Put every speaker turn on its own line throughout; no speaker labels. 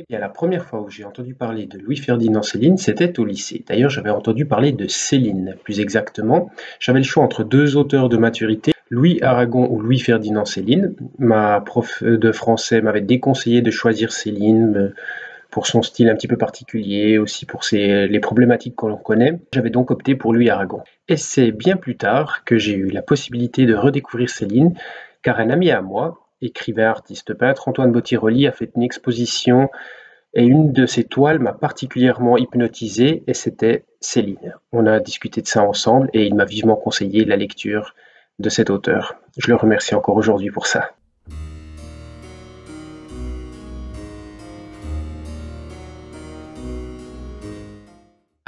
Et la première fois où j'ai entendu parler de Louis-Ferdinand Céline, c'était au lycée. D'ailleurs, j'avais entendu parler de Céline, plus exactement. J'avais le choix entre deux auteurs de maturité, Louis Aragon ou Louis-Ferdinand Céline. Ma prof de français m'avait déconseillé de choisir Céline pour son style un petit peu particulier, aussi pour les problématiques que l'on connaît. J'avais donc opté pour Louis Aragon. Et c'est bien plus tard que j'ai eu la possibilité de redécouvrir Céline, car un ami à moi, écrivain, artiste peintre, Antoine Bottiroli, a fait une exposition et une de ses toiles m'a particulièrement hypnotisé et c'était Céline. On a discuté de ça ensemble et il m'a vivement conseillé la lecture de cet auteur. Je le remercie encore aujourd'hui pour ça.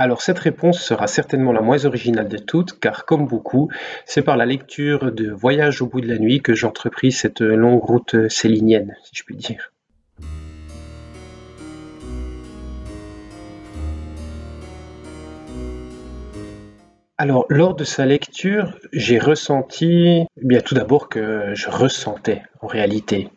Alors cette réponse sera certainement la moins originale de toutes, car comme beaucoup, c'est par la lecture de Voyage au bout de la nuit que j'entrepris cette longue route célinienne, si je puis dire. Alors, lors de sa lecture, j'ai ressenti, bien tout d'abord que je ressentais en réalité.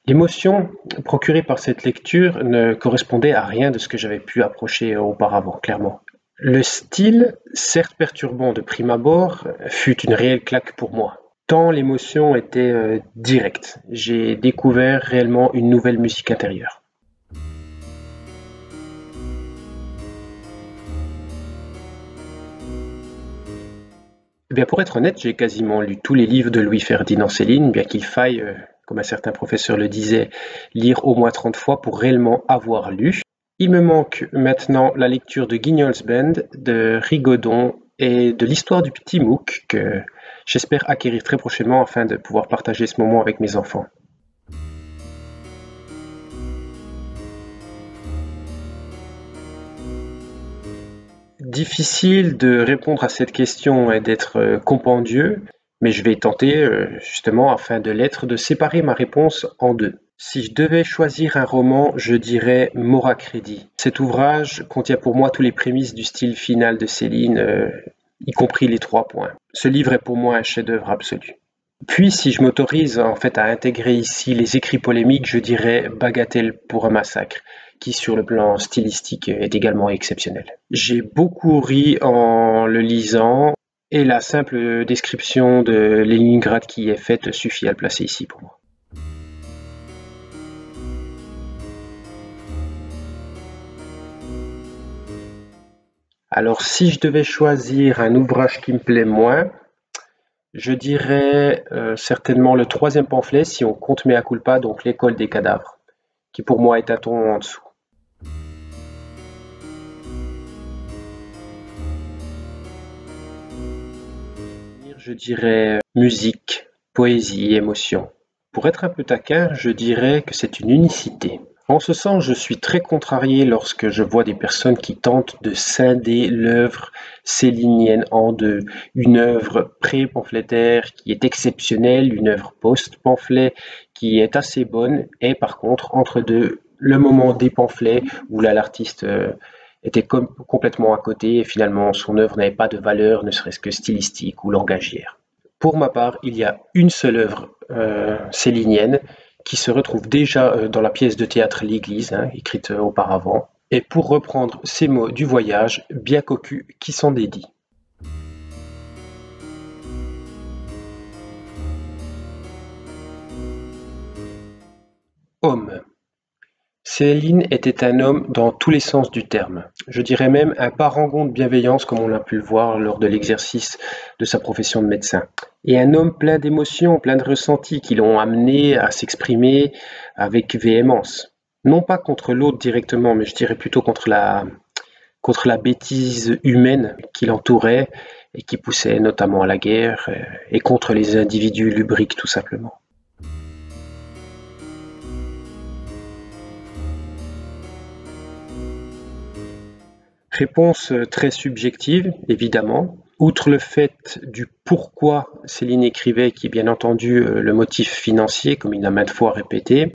L'émotion procurée par cette lecture ne correspondait à rien de ce que j'avais pu approcher auparavant, clairement. Le style, certes perturbant de prime abord, fut une réelle claque pour moi. Tant l'émotion était directe. J'ai découvert réellement une nouvelle musique intérieure. Eh bien, pour être honnête, j'ai quasiment lu tous les livres de Louis-Ferdinand Céline, bien qu'il faille, comme un certain professeur le disait, lire au moins 30 fois pour réellement avoir lu. Il me manque maintenant la lecture de Guignol's Band, de Rigaudon et de l'histoire du petit Mouk que j'espère acquérir très prochainement afin de pouvoir partager ce moment avec mes enfants. Difficile de répondre à cette question et d'être compendieux, mais je vais tenter justement afin de l'être de séparer ma réponse en deux. Si je devais choisir un roman, je dirais Maura Crédit. Cet ouvrage contient pour moi tous les prémices du style final de Céline, y compris les 3 points. Ce livre est pour moi un chef-d'œuvre absolu. Puis, si je m'autorise en fait à intégrer ici les écrits polémiques, je dirais Bagatelle pour un massacre, qui sur le plan stylistique est également exceptionnel. J'ai beaucoup ri en le lisant et la simple description de Leningrad qui est faite suffit à le placer ici pour moi. Alors, si je devais choisir un ouvrage qui me plaît moins, je dirais certainement le troisième pamphlet, si on compte Mea culpa, donc l'école des cadavres, qui pour moi est un ton en dessous. Je dirais musique, poésie, émotion. Pour être un peu taquin, je dirais que c'est une unicité. En ce sens, je suis très contrarié lorsque je vois des personnes qui tentent de scinder l'œuvre célinienne en deux. Une œuvre pré-pamphlétaire qui est exceptionnelle, une œuvre post-pamphlet qui est assez bonne, et par contre, entre deux, le moment des pamphlets où là l'artiste était complètement à côté et finalement son œuvre n'avait pas de valeur, ne serait-ce que stylistique ou langagière. Pour ma part, il y a une seule œuvre célinienne qui se retrouve déjà dans la pièce de théâtre L'Église, hein, écrite auparavant. Et pour reprendre ces mots du voyage, bien cocu qui s'en dédie. Homme. Céline était un homme dans tous les sens du terme. Je dirais même un parangon de bienveillance comme on a pu le voir lors de l'exercice de sa profession de médecin. Et un homme plein d'émotions, plein de ressentis qui l'ont amené à s'exprimer avec véhémence. Non pas contre l'autre directement, mais je dirais plutôt contre la bêtise humaine qui l'entourait et qui poussait notamment à la guerre et contre les individus lubriques tout simplement. Réponse très subjective, évidemment. Outre le fait du pourquoi Céline écrivait, qui est bien entendu le motif financier, comme il l'a maintes fois répété,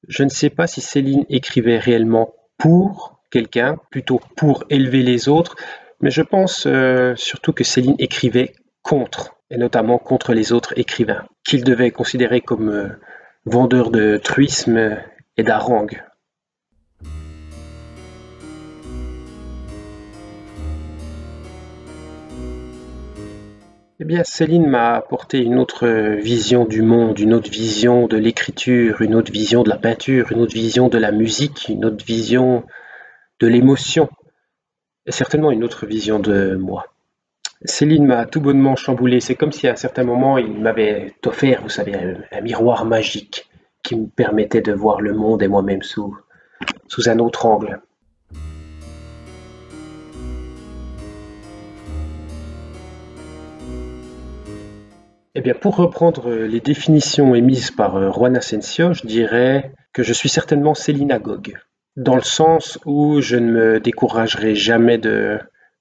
je ne sais pas si Céline écrivait réellement pour quelqu'un, plutôt pour élever les autres, mais je pense surtout que Céline écrivait contre, et notamment contre les autres écrivains, qu'il devait considérer comme vendeurs de truisme et d'harangue. Eh bien, Céline m'a apporté une autre vision du monde, une autre vision de l'écriture, une autre vision de la peinture, une autre vision de la musique, une autre vision de l'émotion, et certainement une autre vision de moi. Céline m'a tout bonnement chamboulé. C'est comme si à un certain moment, il m'avait offert, vous savez, un miroir magique qui me permettait de voir le monde et moi-même sous un autre angle. Eh bien, pour reprendre les définitions émises par Juan Asensio, je dirais que je suis certainement céliнаgogue, dans le sens où je ne me découragerai jamais de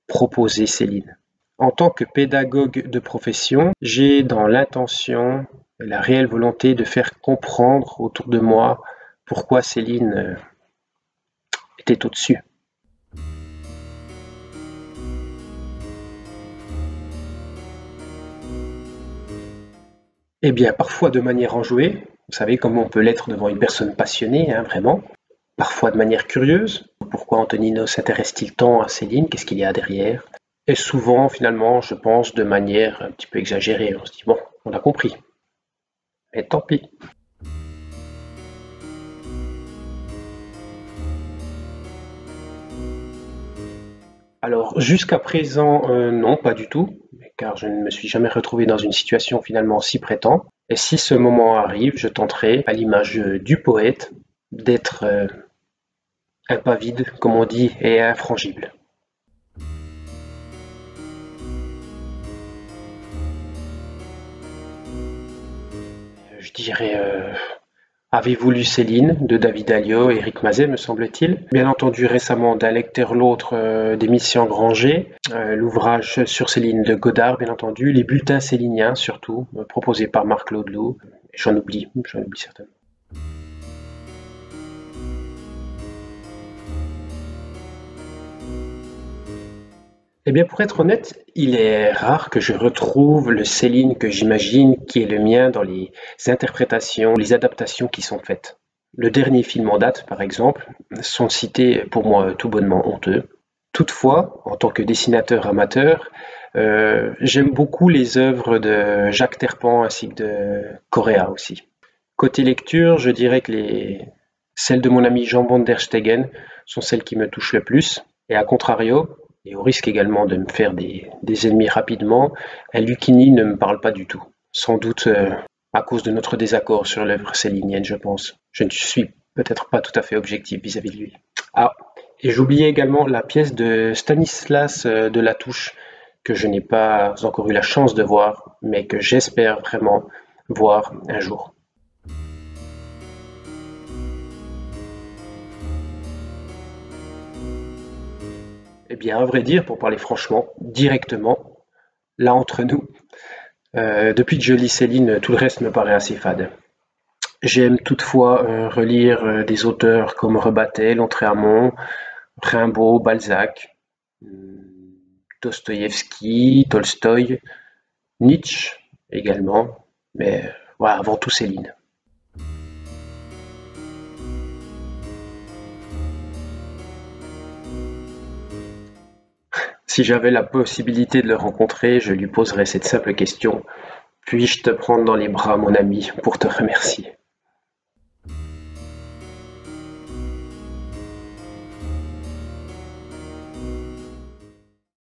proposer Céline. En tant que pédagogue de profession, j'ai dans l'intention et la réelle volonté de faire comprendre autour de moi pourquoi Céline était au-dessus. Eh bien, parfois de manière enjouée, vous savez comme on peut l'être devant une personne passionnée, hein, vraiment. Parfois de manière curieuse, pourquoi Antonino s'intéresse-t-il tant à Céline, qu'est-ce qu'il y a derrière? Et souvent, finalement, je pense de manière un petit peu exagérée. On se dit, bon, on a compris, mais tant pis. Alors, jusqu'à présent, non, pas du tout, car je ne me suis jamais retrouvé dans une situation finalement si prêtante. Et si ce moment arrive, je tenterai, à l'image du poète, d'être impavide, comme on dit, et infrangible. Je dirais, avez-vous lu Céline de David Alliot et Éric Mazet, me semble-t-il? Bien entendu, récemment, d'un lecteur l'autre d'Émission Granger, l'ouvrage sur Céline de Godard, bien entendu, les bulletins céliniens surtout, proposés par Marc Laudelou. J'en oublie certainement. Eh bien, pour être honnête, il est rare que je retrouve le Céline que j'imagine qui est le mien dans les interprétations, les adaptations qui sont faites. Le dernier film en date, par exemple, sont cités pour moi tout bonnement honteux. Toutefois, en tant que dessinateur amateur, j'aime beaucoup les œuvres de Jacques Terpan ainsi que de Correa aussi. Côté lecture, je dirais que celles de mon ami Jean van der Stegen sont celles qui me touchent le plus. Et à contrario, et au risque également de me faire des ennemis rapidement, un Lucchini ne me parle pas du tout. Sans doute à cause de notre désaccord sur l'œuvre célinienne, je pense. Je ne suis peut-être pas tout à fait objectif vis-à-vis de lui. Ah, et j'oubliais également la pièce de Stanislas de Latouche, que je n'ai pas encore eu la chance de voir, mais que j'espère vraiment voir un jour. Eh bien, à vrai dire, pour parler franchement, directement, là entre nous, depuis que je lis Céline, tout le reste me paraît assez fade. J'aime toutefois relire des auteurs comme Rebattel, Lautréamont, Rimbaud, Balzac, Dostoïevski, Tolstoï, Nietzsche également, mais voilà, avant tout Céline. Si j'avais la possibilité de le rencontrer, je lui poserais cette simple question: puis-je te prendre dans les bras, mon ami, pour te remercier?